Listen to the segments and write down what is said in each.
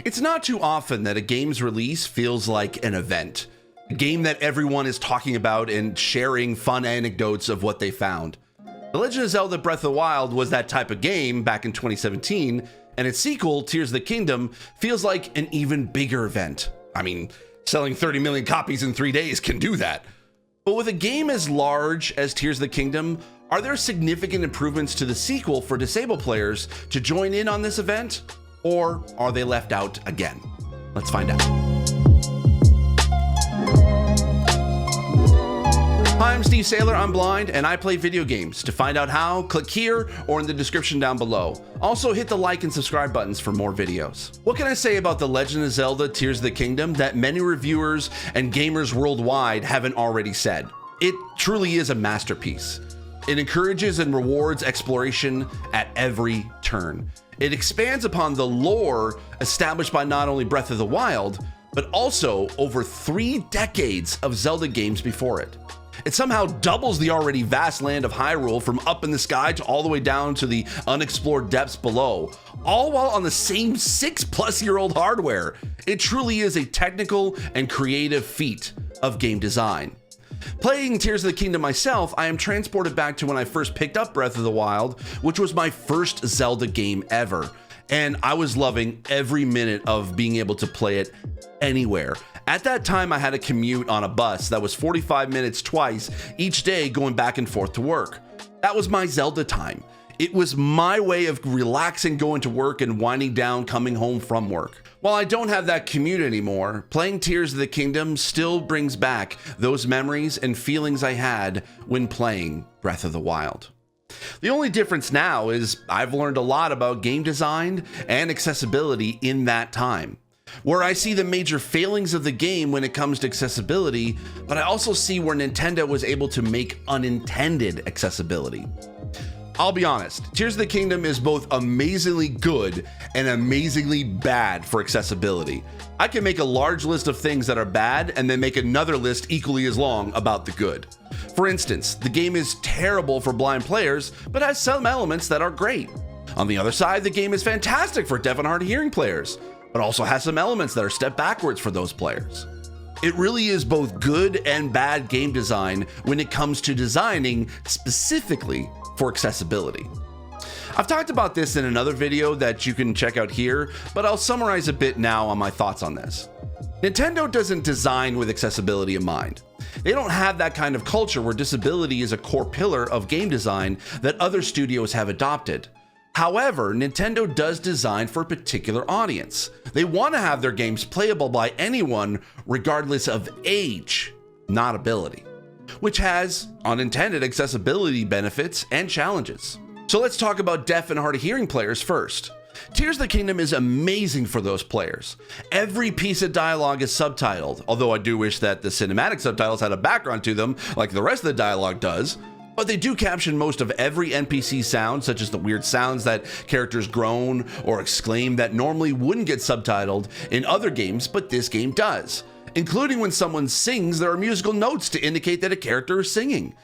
It's not too often that a game's release feels like an event, a game that everyone is talking about and sharing fun anecdotes of what they found. The Legend of Zelda Breath of the Wild was that type of game back in 2017, and its sequel, Tears of the Kingdom, feels like an even bigger event. I mean, selling 30 million copies in 3 days can do that. But with a game as large as Tears of the Kingdom, are there significant improvements to the sequel for disabled players to join in on this event? Or are they left out again? Let's find out. Hi, I'm Steve Saylor, I'm blind, and I play video games. To find out how, click here or in the description down below. Also, hit the like and subscribe buttons for more videos. What can I say about The Legend of Zelda Tears of the Kingdom that many reviewers and gamers worldwide haven't already said? It truly is a masterpiece. It encourages and rewards exploration at every turn. It expands upon the lore established by not only Breath of the Wild, but also over 3 decades of Zelda games before it. It somehow doubles the already vast land of Hyrule from up in the sky to all the way down to the unexplored depths below, all while on the same 6+ year-old hardware. It truly is a technical and creative feat of game design. Playing Tears of the Kingdom myself, I am transported back to when I first picked up Breath of the Wild, which was my first Zelda game ever. And I was loving every minute of being able to play it anywhere. At that time, I had a commute on a bus that was 45 minutes twice each day going back and forth to work. That was my Zelda time. It was my way of relaxing going to work and winding down coming home from work. While I don't have that commute anymore, playing Tears of the Kingdom still brings back those memories and feelings I had when playing Breath of the Wild. The only difference now is I've learned a lot about game design and accessibility in that time. Where I see the major failings of the game when it comes to accessibility, but I also see where Nintendo was able to make unintended accessibility. I'll be honest, Tears of the Kingdom is both amazingly good and amazingly bad for accessibility. I can make a large list of things that are bad and then make another list equally as long about the good. For instance, the game is terrible for blind players, but has some elements that are great. On the other side, the game is fantastic for deaf and hard of hearing players, but also has some elements that are step backwards for those players. It really is both good and bad game design when it comes to designing specifically for accessibility. I've talked about this in another video that you can check out here, but I'll summarize a bit now on my thoughts on this. Nintendo doesn't design with accessibility in mind. They don't have that kind of culture where disability is a core pillar of game design that other studios have adopted. However, Nintendo does design for a particular audience. They want to have their games playable by anyone regardless of age, not ability, which has unintended accessibility benefits and challenges. So let's talk about deaf and hard of hearing players first. Tears of the Kingdom is amazing for those players. Every piece of dialogue is subtitled, although I do wish that the cinematic subtitles had a background to them like the rest of the dialogue does. But they do caption most of every NPC sound, such as the weird sounds that characters groan or exclaim that normally wouldn't get subtitled in other games, but this game does. Including when someone sings, there are musical notes to indicate that a character is singing.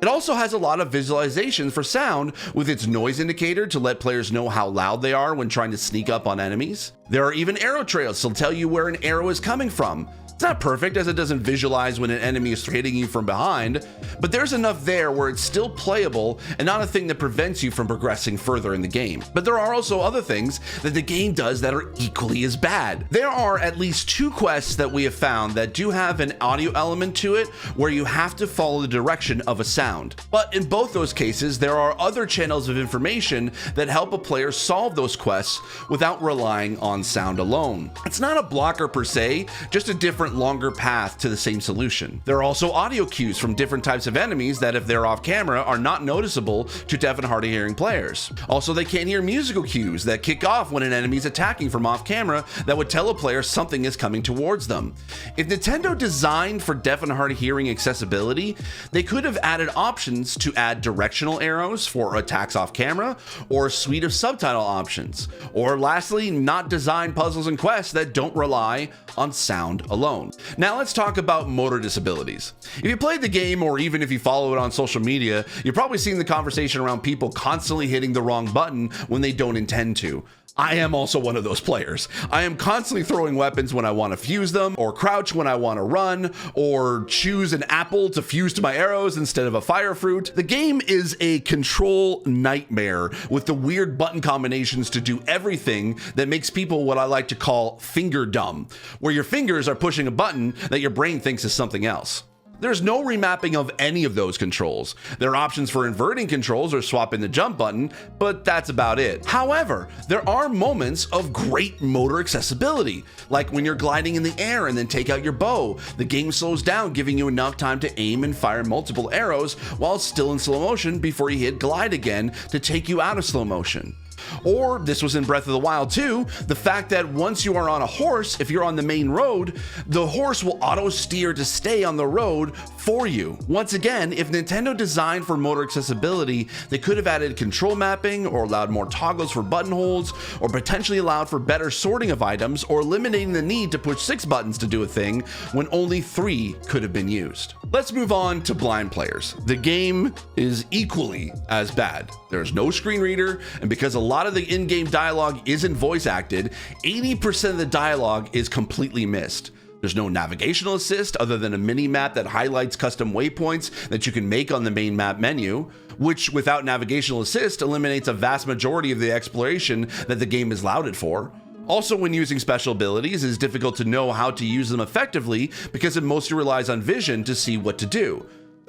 It also has a lot of visualizations for sound with its noise indicator to let players know how loud they are when trying to sneak up on enemies. There are even arrow trails to tell you where an arrow is coming from. It's not perfect as it doesn't visualize when an enemy is hitting you from behind, but there's enough there where it's still playable and not a thing that prevents you from progressing further in the game. But there are also other things that the game does that are equally as bad. There are at least 2 quests that we have found that do have an audio element to it where you have to follow the direction of a sound. But in both those cases, there are other channels of information that help a player solve those quests without relying on sound alone. It's not a blocker per se, just a different longer path to the same solution. There are also audio cues from different types of enemies that if they're off camera are not noticeable to deaf and hard of hearing players. Also, they can't hear musical cues that kick off when an enemy is attacking from off camera that would tell a player something is coming towards them. If Nintendo designed for deaf and hard of hearing accessibility, they could have added options to add directional arrows for attacks off camera or a suite of subtitle options. Or lastly, not design puzzles and quests that don't rely on sound alone. Now let's talk about motor disabilities. If you played the game or even if you follow it on social media, you've probably seen the conversation around people constantly hitting the wrong button when they don't intend to. I am also one of those players. I am constantly throwing weapons when I want to fuse them, or crouch when I want to run, or choose an apple to fuse to my arrows instead of a fire fruit. The game is a control nightmare with the weird button combinations to do everything that makes people what I like to call finger dumb, where your fingers are pushing a button that your brain thinks is something else. There's no remapping of any of those controls. There are options for inverting controls or swapping the jump button, but that's about it. However, there are moments of great motor accessibility, like when you're gliding in the air and then take out your bow. The game slows down, giving you enough time to aim and fire multiple arrows while still in slow motion before you hit glide again to take you out of slow motion. Or, this was in Breath of the Wild too, the fact that once you are on a horse, if you're on the main road, the horse will auto steer to stay on the road for you. Once again, if Nintendo designed for motor accessibility, they could have added control mapping or allowed more toggles for button holds, or potentially allowed for better sorting of items, or eliminating the need to push 6 buttons to do a thing when only 3 could have been used. Let's move on to blind players. The game is equally as bad. There's no screen reader, and because a lot of the in-game dialogue isn't voice acted, 80% of the dialogue is completely missed. There's no navigational assist other than a mini map that highlights custom waypoints that you can make on the main map menu, which without navigational assist eliminates a vast majority of the exploration that the game is lauded for. Also, when using special abilities, it is difficult to know how to use them effectively because it mostly relies on vision to see what to do.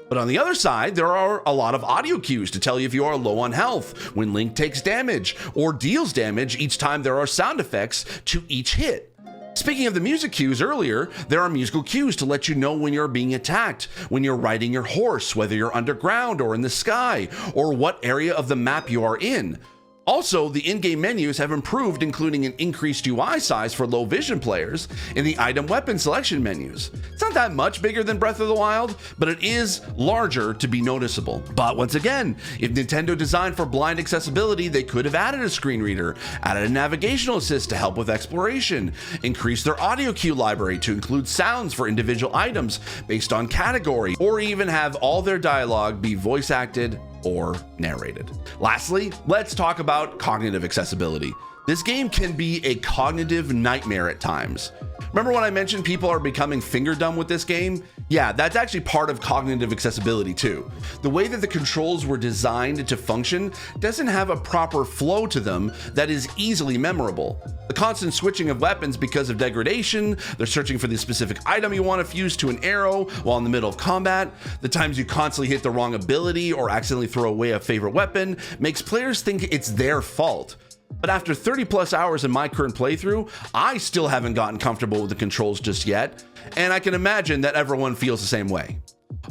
But on the other side, there are a lot of audio cues to tell you if you are low on health, when Link takes damage, or deals damage each time there are sound effects to each hit. Speaking of the music cues earlier, there are musical cues to let you know when you're being attacked, when you're riding your horse, whether you're underground or in the sky, or what area of the map you are in. Also, the in-game menus have improved, including an increased UI size for low vision players in the item weapon selection menus. It's not that much bigger than Breath of the Wild, but it is larger to be noticeable. But once again, if Nintendo designed for blind accessibility, they could have added a screen reader, added a navigational assist to help with exploration, increased their audio cue library to include sounds for individual items based on category, or even have all their dialogue be voice acted or narrated. Lastly, let's talk about cognitive accessibility. This game can be a cognitive nightmare at times. Remember when I mentioned people are becoming finger dumb with this game? Yeah, that's actually part of cognitive accessibility too. The way that the controls were designed to function doesn't have a proper flow to them that is easily memorable. The constant switching of weapons because of degradation, they're searching for the specific item you want to fuse to an arrow while in the middle of combat, the times you constantly hit the wrong ability or accidentally throw away a favorite weapon makes players think it's their fault. But after 30 plus hours in my current playthrough, I still haven't gotten comfortable with the controls just yet, and I can imagine that everyone feels the same way.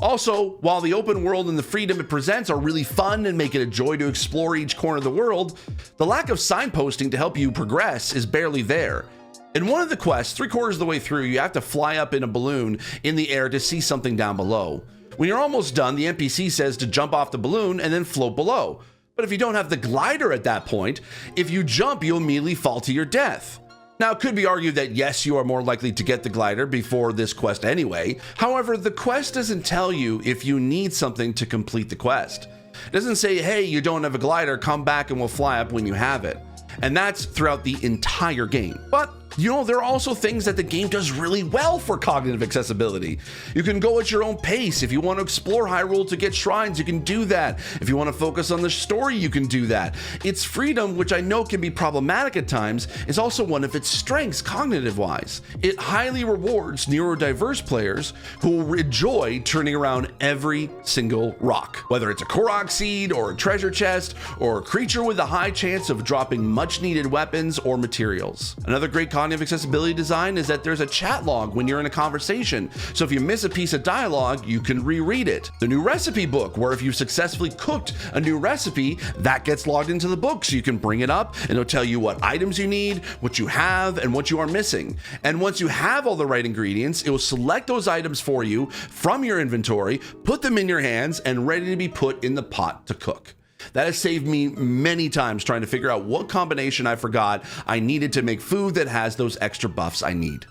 Also, while the open world and the freedom it presents are really fun and make it a joy to explore each corner of the world, the lack of signposting to help you progress is barely there. In one of the quests, 3/4 of the way through, you have to fly up in a balloon in the air to see something down below. When you're almost done, the NPC says to jump off the balloon and then float below. But if you don't have the glider at that point, if you jump, you'll immediately fall to your death. Now, it could be argued that yes, you are more likely to get the glider before this quest anyway. However, the quest doesn't tell you if you need something to complete the quest. It doesn't say, hey, you don't have a glider, come back and we'll fly up when you have it. And that's throughout the entire game. But you know, there are also things that the game does really well for cognitive accessibility. You can go at your own pace. If you want to explore Hyrule to get shrines, you can do that. If you want to focus on the story, you can do that. Its freedom, which I know can be problematic at times, is also one of its strengths cognitive-wise. It highly rewards neurodiverse players who will enjoy turning around every single rock. Whether it's a Korok seed, or a treasure chest, or a creature with a high chance of dropping much-needed weapons or materials. Another great cognitive accessibility design is that there's a chat log when you're in a conversation, so if you miss a piece of dialogue, you can reread it. The new recipe book, where if you successfully cooked a new recipe, that gets logged into the book, so you can bring it up and it'll tell you what items you need, what you have, and what you are missing. And once you have all the right ingredients, it will select those items for you from your inventory, put them in your hands, and ready to be put in the pot to cook. That has saved me many times trying to figure out what combination I forgot I needed to make food that has those extra buffs I need.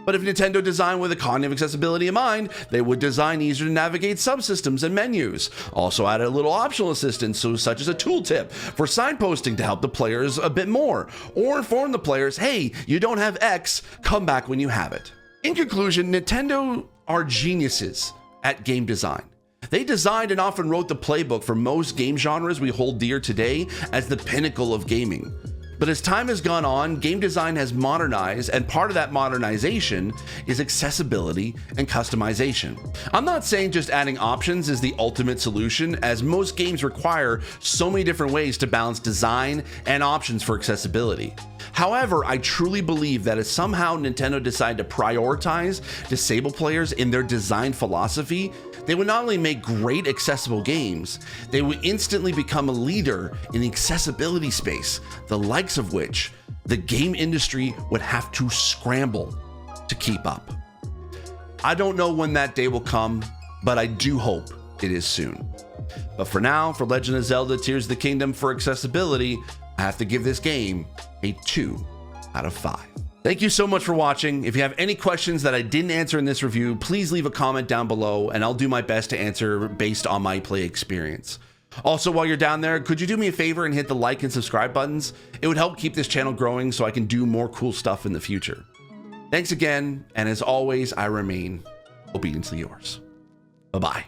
But if Nintendo designed with a cognitive accessibility in mind, they would design easier to navigate subsystems and menus. Also add a little optional assistance, such as a tooltip for signposting to help the players a bit more, or inform the players, hey, you don't have X, come back when you have it. In conclusion, Nintendo are geniuses at game design. They designed and often wrote the playbook for most game genres we hold dear today as the pinnacle of gaming. But as time has gone on, game design has modernized, and part of that modernization is accessibility and customization. I'm not saying just adding options is the ultimate solution, as most games require so many different ways to balance design and options for accessibility. However, I truly believe that if somehow Nintendo decided to prioritize disabled players in their design philosophy, they would not only make great accessible games, they would instantly become a leader in the accessibility space, the likes of which the game industry would have to scramble to keep up. I don't know when that day will come, but I do hope it is soon. But for now, for Legend of Zelda Tears of the Kingdom for accessibility, I have to give this game a 2 out of 5. Thank you so much for watching. If you have any questions that I didn't answer in this review, please leave a comment down below and I'll do my best to answer based on my play experience. Also, while you're down there, could you do me a favor and hit the like and subscribe buttons? It would help keep this channel growing so I can do more cool stuff in the future. Thanks again, and as always, I remain obediently yours. Bye-bye.